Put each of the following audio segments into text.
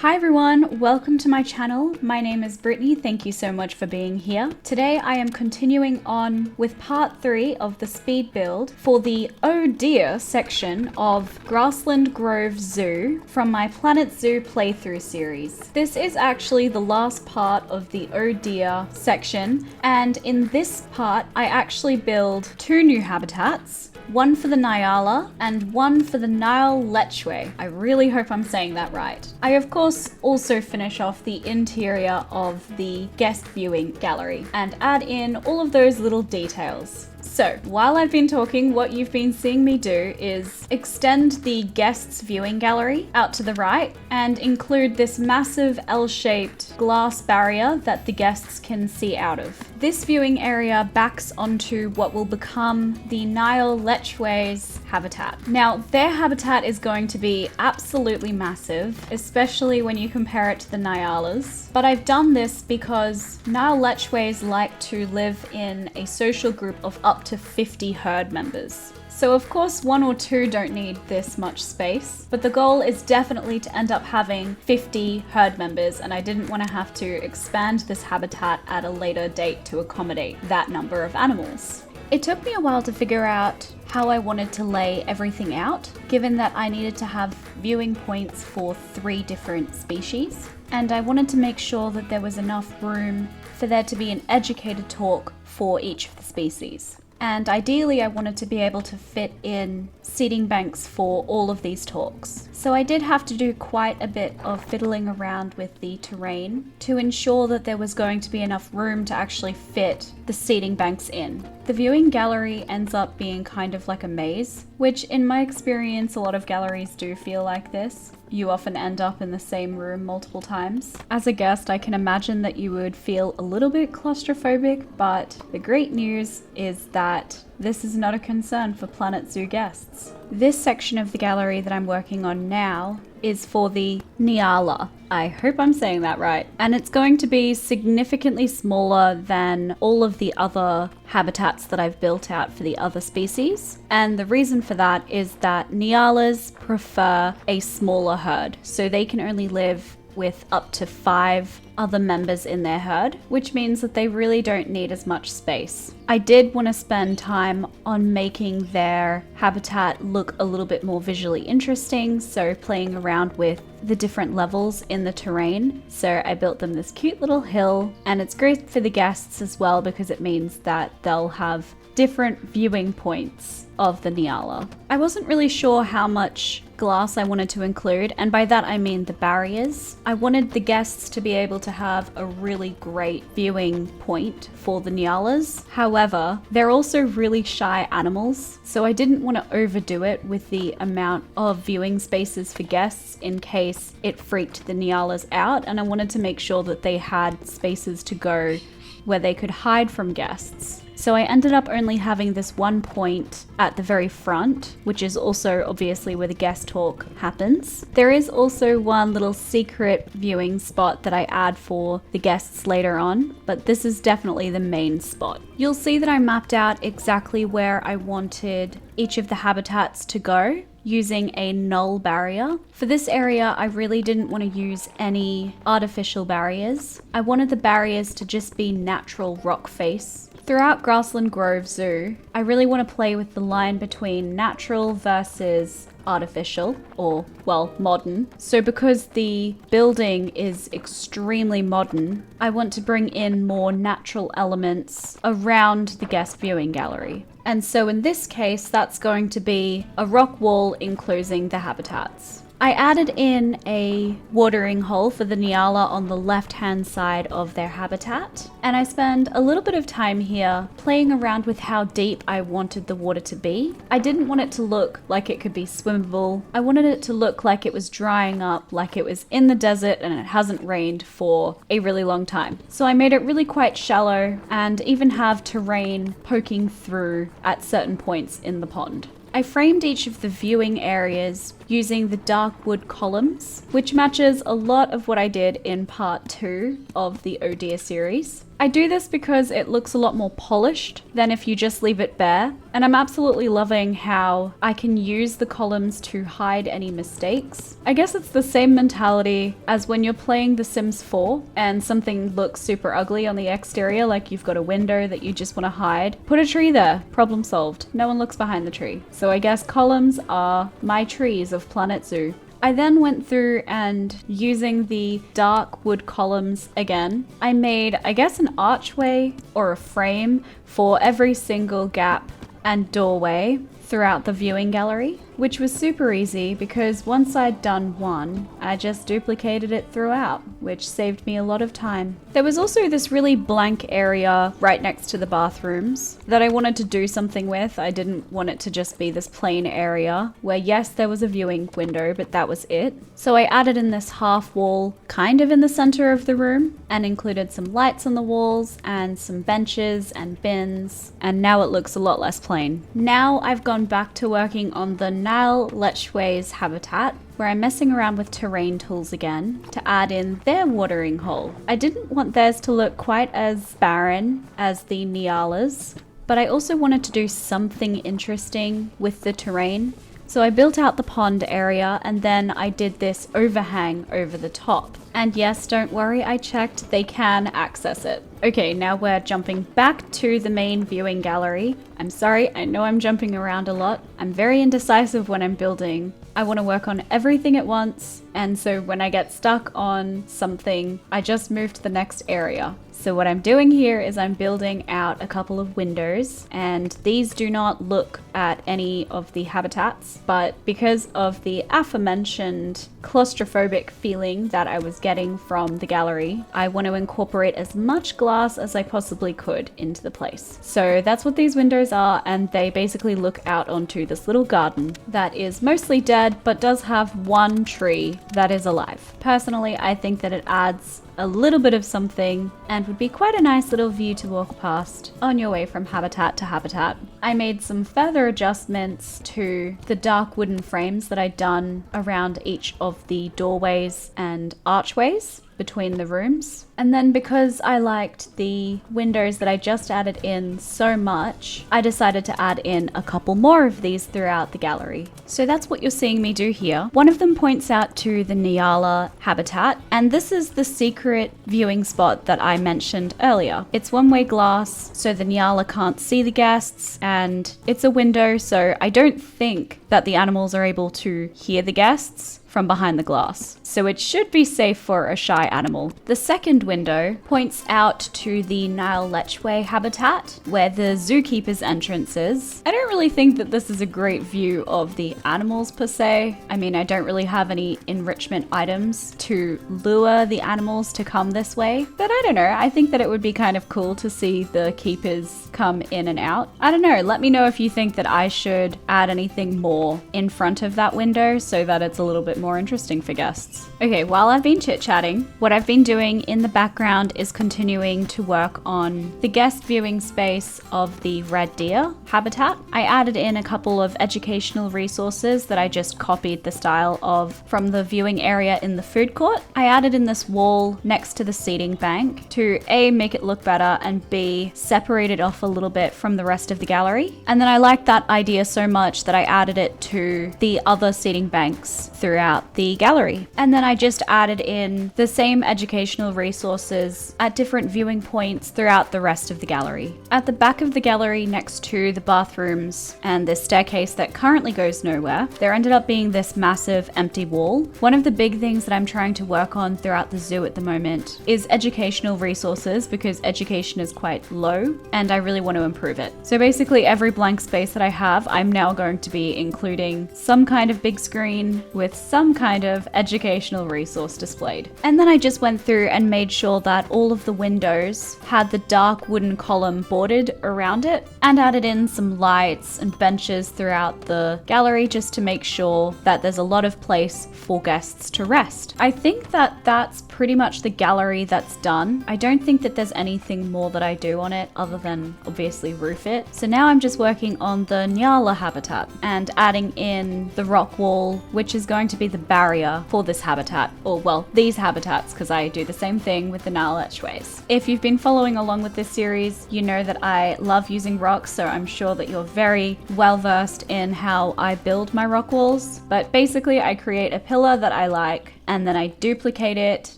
Hi everyone, welcome to my channel. My name is Brittany, thank you so much for being here. Today I am continuing on with part 3 of the speed build for the Oh Dear section of Grassland Grove Zoo from my Planet Zoo playthrough series. This is actually the last part of the Oh Dear section, and in this part I actually build 2 new habitats. One for the Nyala and one for the Nile Lechwe. I really hope I'm saying that right. I of course also finish off the interior of the guest viewing gallery and add in all of those little details. So, while I've been talking, what you've been seeing me do is extend the guests viewing gallery out to the right and include this massive L-shaped glass barrier that the guests can see out of. This viewing area backs onto what will become the Nile Lechwe's habitat. Now, their habitat is going to be absolutely massive, especially when you compare it to the Nyala's. But I've done this because Nile Lechwe's like to live in a social group of up to 50 herd members. So of course 1 or 2 don't need this much space, but the goal is definitely to end up having 50 herd members, and I didn't want to have to expand this habitat at a later date to accommodate that number of animals. It took me a while to figure out how I wanted to lay everything out, given that I needed to have viewing points for 3 different species, and I wanted to make sure that there was enough room for there to be an educated talk for each of the species. And ideally I wanted to be able to fit in seating banks for all of these talks. So I did have to do quite a bit of fiddling around with the terrain to ensure that there was going to be enough room to actually fit the seating banks in. The viewing gallery ends up being kind of like a maze, which in my experience a lot of galleries do feel like this. You often end up in the same room multiple times. As a guest, I can imagine that you would feel a little bit claustrophobic, but the great news is that this is not a concern for Planet Zoo guests. This section of the gallery that I'm working on now is for the Nyala. I hope I'm saying that right. And it's going to be significantly smaller than all of the other habitats that I've built out for the other species. And the reason for that is that Nyalas prefer a smaller herd, so they can only live with up to 5 other members in their herd, which means that they really don't need as much space. I did want to spend time on making their habitat look a little bit more visually interesting, so playing around with the different levels in the terrain. So I built them this cute little hill, and it's great for the guests as well because it means that they'll have different viewing points of the Nyala. I wasn't really sure how much glass I wanted to include, and by that I mean the barriers. I wanted the guests to be able to have a really great viewing point for the Nyalas. However, they're also really shy animals, so I didn't want to overdo it with the amount of viewing spaces for guests in case it freaked the Nyalas out, and I wanted to make sure that they had spaces to go where they could hide from guests. So I ended up only having this one point at the very front, which is also obviously where the guest talk happens. There is also one little secret viewing spot that I add for the guests later on, but this is definitely the main spot. You'll see that I mapped out exactly where I wanted each of the habitats to go, using a null barrier. For this area, I really didn't want to use any artificial barriers. I wanted the barriers to just be natural rock face. Throughout Grassland Grove Zoo, I really want to play with the line between natural versus artificial, or, well, modern. So because the building is extremely modern, I want to bring in more natural elements around the guest viewing gallery. And so in this case, that's going to be a rock wall enclosing the habitats. I added in a watering hole for the Nyala on the left-hand side of their habitat, and I spent a little bit of time here playing around with how deep I wanted the water to be. I didn't want it to look like it could be swimmable. I wanted it to look like it was drying up, like it was in the desert and it hasn't rained for a really long time. So I made it really quite shallow and even have terrain poking through at certain points in the pond. I framed each of the viewing areas using the dark wood columns, which matches a lot of what I did in part 2 of the Oh Dear series. I do this because it looks a lot more polished than if you just leave it bare, and I'm absolutely loving how I can use the columns to hide any mistakes. I guess it's the same mentality as when you're playing The Sims 4 and something looks super ugly on the exterior, like you've got a window that you just want to hide. Put a tree there, problem solved. No one looks behind the tree. So I guess columns are my trees of Planet Zoo. I then went through and, using the dark wood columns again, I made, I guess, an archway or a frame for every single gap and doorway throughout the viewing gallery, which was super easy because once I'd done one, I just duplicated it throughout, which saved me a lot of time. There was also this really blank area right next to the bathrooms that I wanted to do something with. I didn't want it to just be this plain area where, yes, there was a viewing window, but that was it. So I added in this half wall kind of in the center of the room and included some lights on the walls and some benches and bins, and now it looks a lot less plain. Now I've gone back to working on the Nile Lechwe's habitat, where I'm messing around with terrain tools again to add in their watering hole. I didn't want theirs to look quite as barren as the Nyala's, but I also wanted to do something interesting with the terrain. So I built out the pond area and then I did this overhang over the top. And yes, don't worry, I checked, they can access it. Okay, now we're jumping back to the main viewing gallery. I'm sorry, I know I'm jumping around a lot. I'm very indecisive when I'm building. I want to work on everything at once, and so when I get stuck on something, I just move to the next area. So what I'm doing here is I'm building out a couple of windows, and these do not look at any of the habitats, but because of the aforementioned claustrophobic feeling that I was getting from the gallery, I want to incorporate as much glass as I possibly could into the place. So that's what these windows are, and they basically look out onto this little garden that is mostly dead, but does have one tree that is alive. Personally, I think that it adds a little bit of something and would be quite a nice little view to walk past on your way from habitat to habitat. I made some further adjustments to the dark wooden frames that I'd done around each of the doorways and archways between the rooms. And then because I liked the windows that I just added in so much, I decided to add in a couple more of these throughout the gallery. So that's what you're seeing me do here. One of them points out to the Nyala habitat, and this is the secret viewing spot that I mentioned earlier. It's one-way glass, so the Nyala can't see the guests, and it's a window, so I don't think that the animals are able to hear the guests from behind the glass. So it should be safe for a shy animal. The second window points out to the Nile Lechwe habitat, where the zookeeper's entrance is. I don't really think that this is a great view of the animals per se. I mean, I don't really have any enrichment items to lure the animals to come this way, but I don't know, I think that it would be kind of cool to see the keepers come in and out. I don't know, let me know if you think that I should add anything more in front of that window so that it's a little bit more interesting for guests. Okay, while I've been chit-chatting, what I've been doing in the background is continuing to work on the guest viewing space of the red deer habitat. I added in a couple of educational resources that I just copied the style of from the viewing area in the food court. I added in this wall next to the seating bank to A, make it look better, and B, separate it off a little bit from the rest of the gallery. And then I liked that idea so much that I added it to the other seating banks throughout the gallery. And then I just added in the same educational resources at different viewing points throughout the rest of the gallery. At the back of the gallery next to the bathrooms and this staircase that currently goes nowhere, there ended up being this massive empty wall. One of the big things that I'm trying to work on throughout the zoo at the moment is educational resources, because education is quite low and I really want to improve it. So basically every blank space that I have, I'm now going to be including some kind of big screen with some kind of educational resource displayed. And then I just went through and made sure that all of the windows had the dark wooden column bordered around it, and added in some lights and benches throughout the gallery just to make sure that there's a lot of place for guests to rest. I think that that's pretty much the gallery that's done. I don't think that there's anything more that I do on it other than obviously roof it. So now I'm just working on the Nyala habitat and adding in the rock wall, which is going to be the barrier for this habitat, or well, these habitats, because I do the same thing with the Nyala Lechwes. If you've been following along with this series, you know that I love using rocks, so I'm sure that you're very well versed in how I build my rock walls. But basically I create a pillar that I like, and then I duplicate it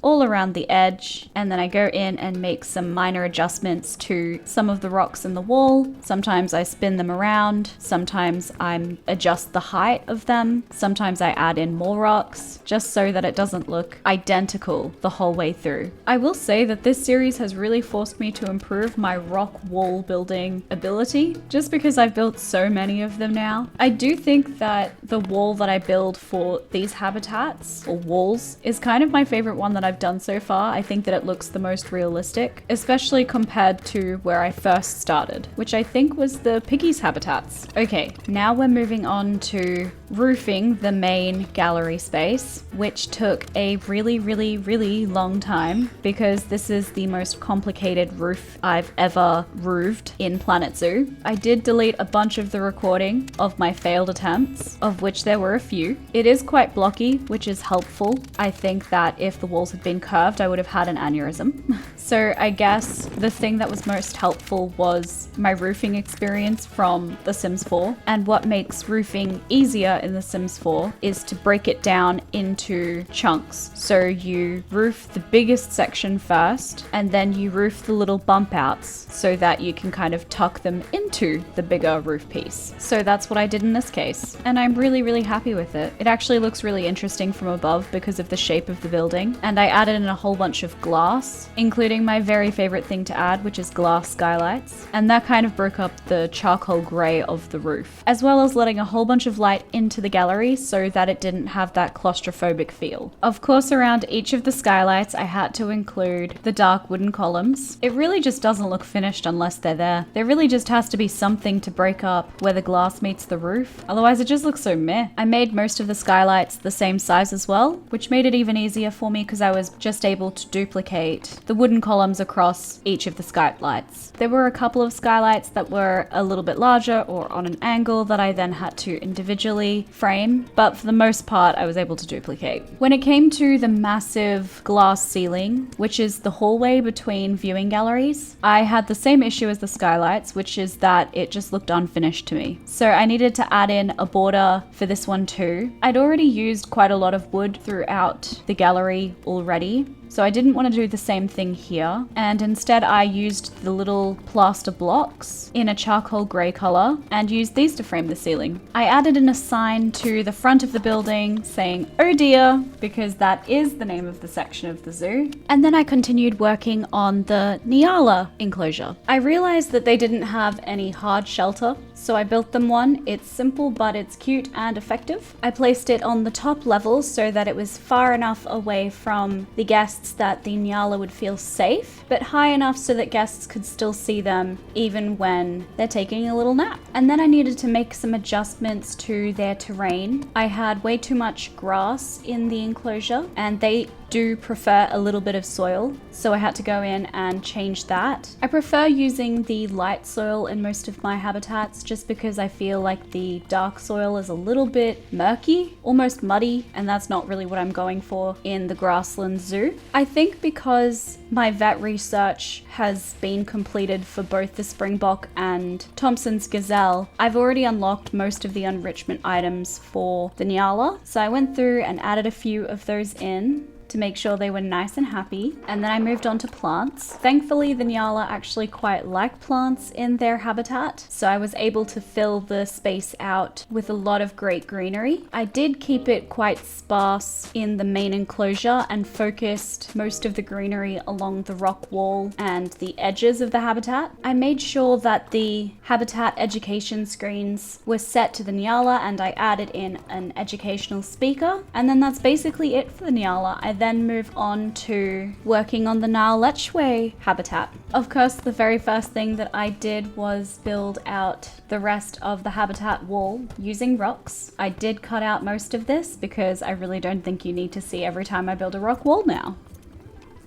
all around the edge, and then I go in and make some minor adjustments to some of the rocks in the wall. Sometimes I spin them around, sometimes I adjust the height of them, sometimes I add in more rocks, just so that it doesn't look identical the whole way through. I will say that this series has really forced me to improve my rock wall building ability, just because I've built so many of them now. I do think that the wall that I build for these habitats, or walls, is kind of my favorite one that I've done so far. I think that it looks the most realistic, especially compared to where I first started, which I think was the piggies' habitats. Okay, now we're moving on to roofing the main gallery space, which took a really long time because this is the most complicated roof I've ever roofed in Planet Zoo. I did delete a bunch of the recording of my failed attempts, of which there were a few. It is quite blocky, which is helpful. I think that if the walls had been curved, I would have had an aneurysm. So I guess the thing that was most helpful was my roofing experience from The Sims 4. And what makes roofing easier in The Sims 4 is to break it down into chunks. So you roof the biggest section first, and then you roof the little bump outs so that you can kind of tuck them into the bigger roof piece. So that's what I did in this case. And I'm really happy with it. It actually looks really interesting from above because of the shape of the building. And I added in a whole bunch of glass, including my very favorite thing to add, which is glass skylights. And that kind of broke up the charcoal gray of the roof, as well as letting a whole bunch of light into the gallery so that it didn't have that claustrophobic feel. Of course, around each of the skylights, I had to include the dark wooden columns. It really just doesn't look finished unless they're there. There really just has to be something to break up where the glass meets the roof. Otherwise, it just looks so meh. I made most of the skylights the same size as well, which made it even easier for me because I was just able to duplicate the wooden columns across each of the skylights. There were a couple of skylights that were a little bit larger or on an angle that I then had to individually frame, but for the most part I was able to duplicate. When it came to the massive glass ceiling, which is the hallway between viewing galleries, I had the same issue as the skylights, which is that it just looked unfinished to me. So I needed to add in a border for this one too. I'd already used quite a lot of wood throughout the gallery already, so I didn't want to do the same thing here, and instead I used the little plaster blocks in a charcoal grey colour and used these to frame the ceiling. I added in a sign to the front of the building saying "Oh dear," because that is the name of the section of the zoo, and then I continued working on the Nyala enclosure. I realised that they didn't have any hard shelter, so I built them one. It's simple, but it's cute and effective. I placed it on the top level so that it was far enough away from the guests that the Nyala would feel safe, but high enough so that guests could still see them even when they're taking a little nap. And then I needed to make some adjustments to their terrain. I had way too much grass in the enclosure, and they do prefer a little bit of soil, so I had to go in and change that. I prefer using the light soil in most of my habitats just because I feel like the dark soil is a little bit murky, almost muddy, and that's not really what I'm going for in the Grassland Zoo. I think because my vet research has been completed for both the Springbok and Thompson's Gazelle, I've already unlocked most of the enrichment items for the Nyala, so I went through and added a few of those in to make sure they were nice and happy. And then I moved on to plants. Thankfully, the Nyala actually quite like plants in their habitat, so I was able to fill the space out with a lot of great greenery. I did keep it quite sparse in the main enclosure and focused most of the greenery along the rock wall and the edges of the habitat. I made sure that the habitat education screens were set to the Nyala, and I added in an educational speaker, and then that's basically it for the Nyala. I then move on to working on the Nyala Lechwe habitat. Of course, the very first thing that I did was build out the rest of the habitat wall using rocks. I did cut out most of this because I really don't think you need to see every time I build a rock wall now.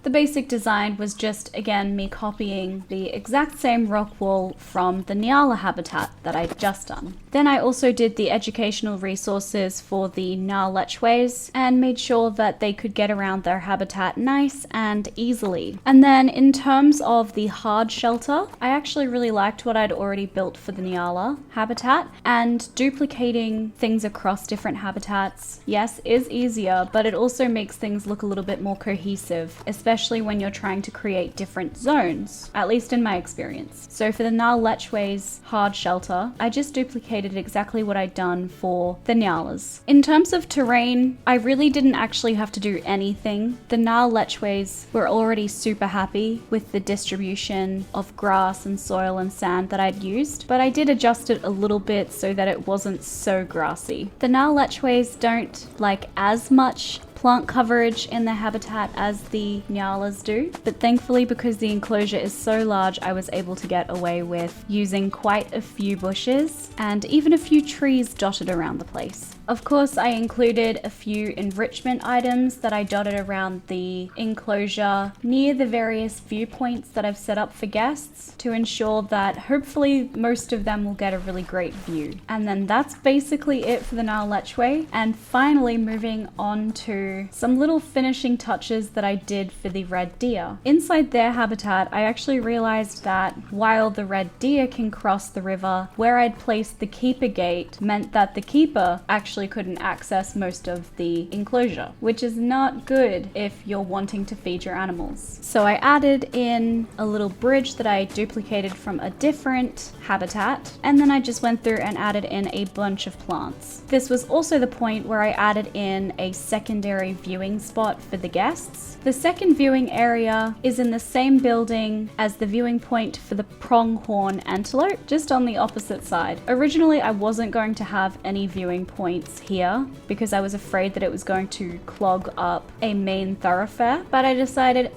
The basic design was just, again, me copying the exact same rock wall from the Nyala habitat that I'd just done. Then I also did the educational resources for the Nyala Lechwes and made sure that they could get around their habitat nice and easily. And then in terms of the hard shelter, I actually really liked what I'd already built for the Nyala habitat, and duplicating things across different habitats, yes, is easier, but it also makes things look a little bit more cohesive, especially when you're trying to create different zones, at least in my experience. So for the Nyala Lechwe's hard shelter, I just duplicated exactly what I'd done for the Nyalas. In terms of terrain, I really didn't actually have to do anything. The Nyala Lechwe's were already super happy with the distribution of grass and soil and sand that I'd used, but I did adjust it a little bit so that it wasn't so grassy. The Nyala Lechwe's don't like as much plant coverage in their habitat as the Nyalas do, but thankfully because the enclosure is so large, I was able to get away with using quite a few bushes and even a few trees dotted around the place. Of course, I included a few enrichment items that I dotted around the enclosure near the various viewpoints that I've set up for guests to ensure that hopefully most of them will get a really great view. And then that's basically it for the Nyala Lechwe. And finally moving on to some little finishing touches that I did for the red deer. Inside their habitat, I actually realized that while the red deer can cross the river, where I'd placed the keeper gate meant that the keeper actually couldn't access most of the enclosure, which is not good if you're wanting to feed your animals. So I added in a little bridge that I duplicated from a different habitat, and then I just went through and added in a bunch of plants. This was also the point where I added in a secondary viewing spot for the guests. The second viewing area is in the same building as the viewing point for the pronghorn antelope, just on the opposite side. Originally, I wasn't going to have any viewing points here because I was afraid that it was going to clog up a main thoroughfare, but I decided,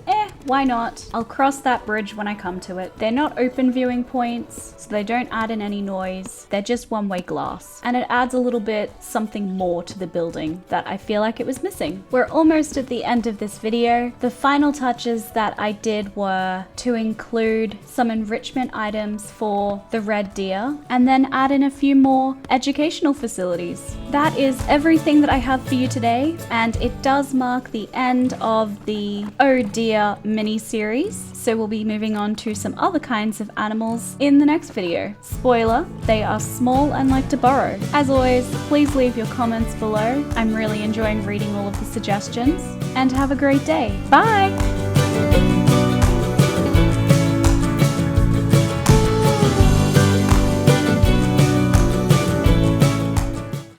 why not? I'll cross that bridge when I come to it. They're not open viewing points, so they don't add in any noise. They're just one-way glass, and it adds a little bit something more to the building that I feel like it was missing. We're almost at the end of this video. The final touches that I did were to include some enrichment items for the red deer and then add in a few more educational facilities. That is everything that I have for you today, and it does mark the end of the Oh Deer mini-series, so we'll be moving on to some other kinds of animals in the next video. Spoiler, they are small and like to burrow. As always, please leave your comments below. I'm really enjoying reading all of the suggestions, and have a great day. Bye!